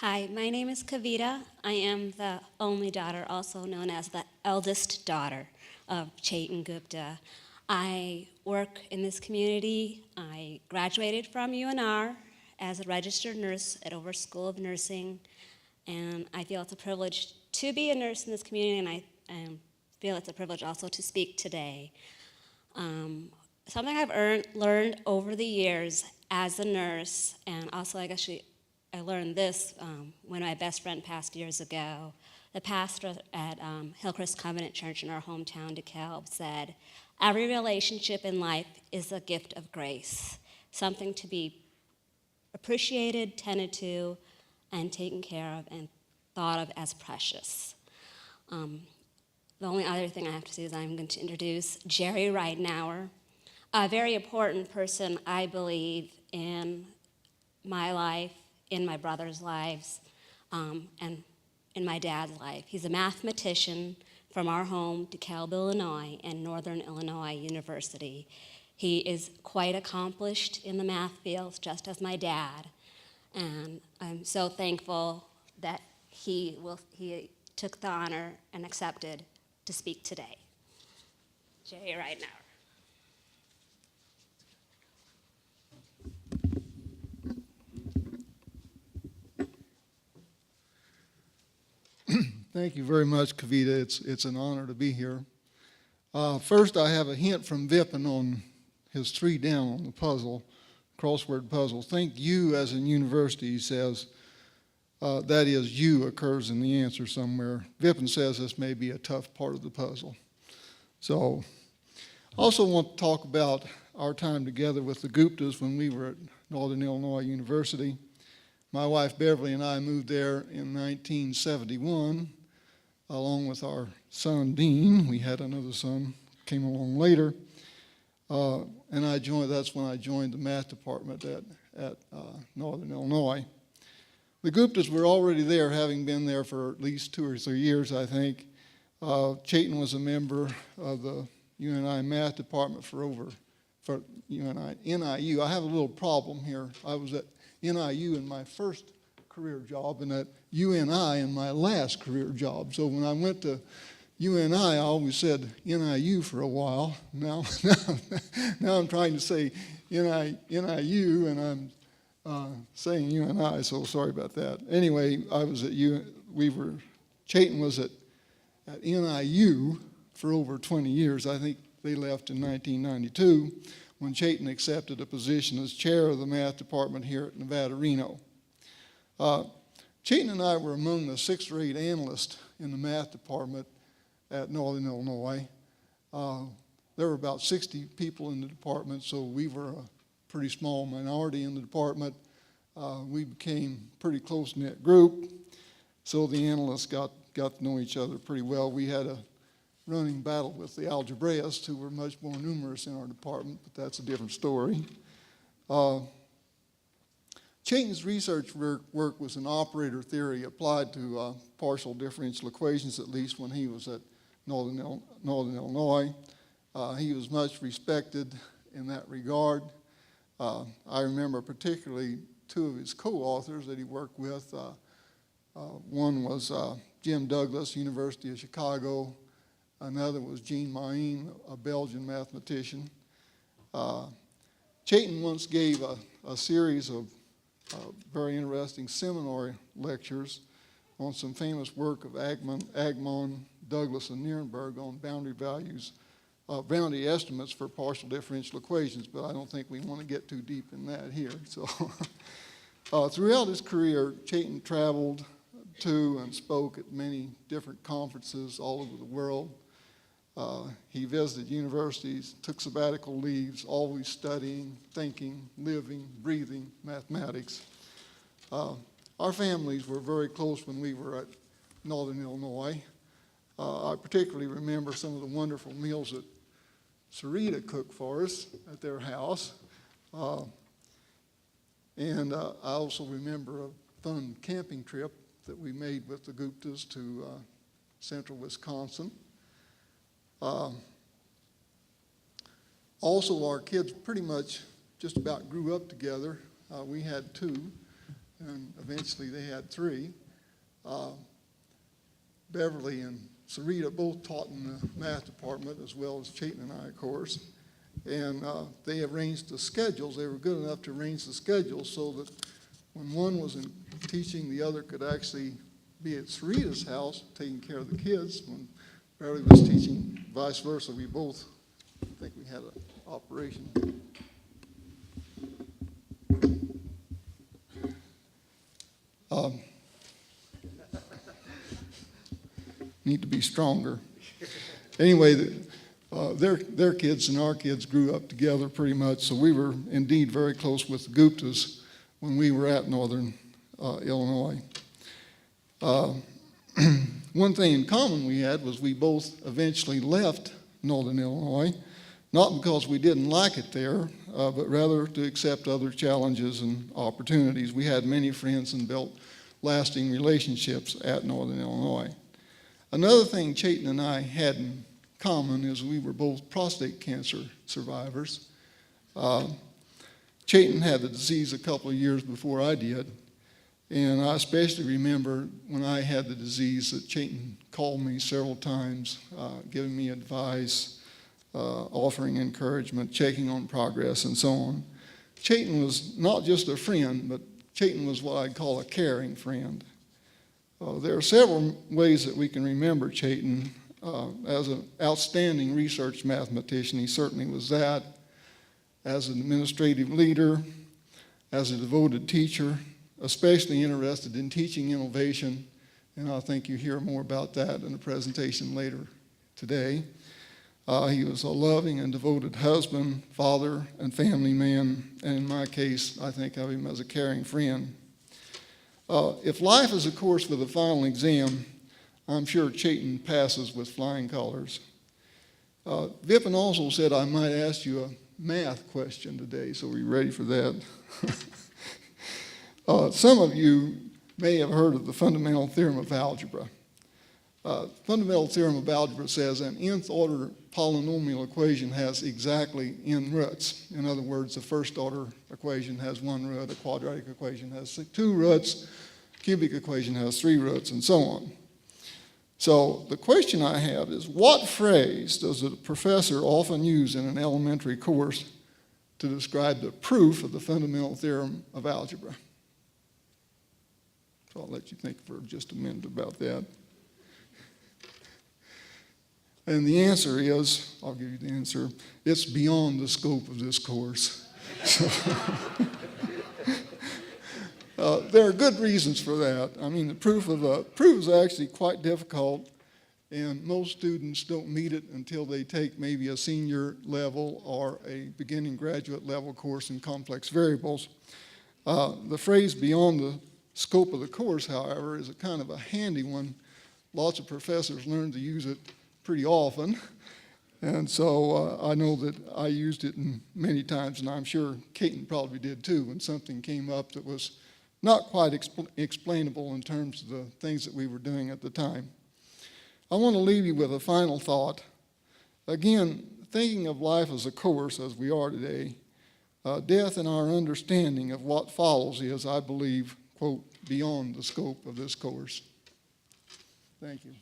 Hi, my name is Kavita. I am the only daughter, also known as the eldest daughter of Chetan Gupta. I work in this community. I graduated from UNR as a registered nurse at Over School of Nursing, and I feel it's a privilege to be a nurse in this community, and I feel it's a privilege also to speak today. Something I've learned over the years as a nurse, and also I learned this when my best friend passed years ago. The pastor at Hillcrest Covenant Church in our hometown, DeKalb, said, "Every relationship in life is a gift of grace, something to be appreciated, tended to, and taken care of and thought of as precious." The only other thing I have to say is I'm going to introduce Jerry Ridenauer, a very important person, I believe, in my life, in my brother's lives, and in my dad's life. He's a mathematician from our home, DeKalb, Illinois, and Northern Illinois University. He is quite accomplished in the math fields, just as my dad, and I'm so thankful that he took the honor and accepted to speak today. Jerry Ridenauer. Thank you very much, Kavita. It's an honor to be here. First, I have a hint from Vipin on his 3 down on the puzzle, crossword puzzle. Think you as in university, he says. That is, you occurs in the answer somewhere. Vipin says this may be a tough part of the puzzle. So, I also want to talk about our time together with the Guptas when we were at Northern Illinois University. My wife Beverly and I moved there in 1971, along with our son Dean. We had another son, came along later. And that's when I joined the math department at Northern Illinois. The Guptas were already there, having been there for at least 2 or 3 years, I think. Chetan was a member of the UNI math department for NIU. I have a little problem here. I was at NIU in my first career job and at UNI in my last career job. So when I went to UNI, I always said NIU for a while. Now I'm trying to say NIU, and I'm saying UNI, so sorry about that. Anyway, I was at Chetan was at NIU for over 20 years. I think they left in 1992 when Chetan accepted a position as chair of the math department here at Nevada, Reno. Chetan and I were among the 6th or 8th analysts in the math department at Northern Illinois. There were about 60 people in the department, so we were a pretty small minority in the department. We became a pretty close-knit group, so the analysts got to know each other pretty well. We had a running battle with the algebraists, who were much more numerous in our department, but that's a different story. Chetan's research work was in operator theory applied to partial differential equations, at least when he was at Northern Illinois. He was much respected in that regard. I remember particularly 2 of his co-authors that he worked with. One was Jim Douglas, University of Chicago. Another was Jean Mahin, a Belgian mathematician. Chetan once gave a series of very interesting seminar lectures on some famous work of Agmon, Douglas, and Nirenberg on boundary estimates for partial differential equations, but I don't think we want to get too deep in that here. So, throughout his career, Chetan traveled to and spoke at many different conferences all over the world. He visited universities, took sabbatical leaves, always studying, thinking, living, breathing mathematics. Our families were very close when we were at Northern Illinois. I particularly remember some of the wonderful meals that Sarita cooked for us at their house. And I also remember a fun camping trip that we made with the Guptas to central Wisconsin. Also, our kids pretty much just about grew up together. We had 2. and eventually they had 3. Beverly and Sarita both taught in the math department, as well as Chayton and I, of course. And they arranged the schedules. They were good enough to arrange the schedules so that when one was in teaching, the other could actually be at Sarita's house taking care of the kids. When Beverly was teaching, vice versa. We both, I think we had an operation. Need to be stronger. Anyway, their kids and our kids grew up together pretty much, so we were indeed very close with the Guptas when we were at Northern Illinois. One thing in common we had was we both eventually left Northern Illinois, not because we didn't like it there, but rather to accept other challenges and opportunities. We had many friends and built lasting relationships at Northern Illinois. Another thing Chayton and I had in common is we were both prostate cancer survivors. Chayton had the disease a couple of years before I did, and I especially remember when I had the disease that Chayton called me several times, giving me advice, offering encouragement, checking on progress, and so on. Chayton was not just a friend, but Chayton was what I'd call a caring friend. There are several ways that we can remember Chayton. As an outstanding research mathematician, he certainly was that. As an administrative leader, as a devoted teacher, especially interested in teaching innovation, and I think you hear more about that in the presentation later today. He was a loving and devoted husband, father, and family man, and in my case, I think of him as a caring friend. If life is a course with a final exam, I'm sure Chayton passes with flying colors. Vipin also said I might ask you a math question today, so are you ready for that? Some of you may have heard of the fundamental theorem of algebra. Fundamental theorem of algebra says an nth order polynomial equation has exactly n roots. In other words, the first order equation has 1 root, a quadratic equation has 2 roots, cubic equation has 3 roots, and so on. So the question I have is, what phrase does a professor often use in an elementary course to describe the proof of the fundamental theorem of algebra? So I'll let you think for just a minute about that. And the answer is, I'll give you the answer, it's beyond the scope of this course. There are good reasons for that. I mean, the proof is actually quite difficult, and most students don't meet it until they take maybe a senior level or a beginning graduate level course in complex variables. The phrase beyond the scope of the course, however, is a kind of a handy one. Lots of professors learn to use it pretty often, and so I know that I used it many times, and I'm sure Chayton probably did too, when something came up that was not quite explainable in terms of the things that we were doing at the time. I want to leave you with a final thought. Again, thinking of life as a course, as we are today, death and our understanding of what follows is, I believe, quote, beyond the scope of this course. Thank you.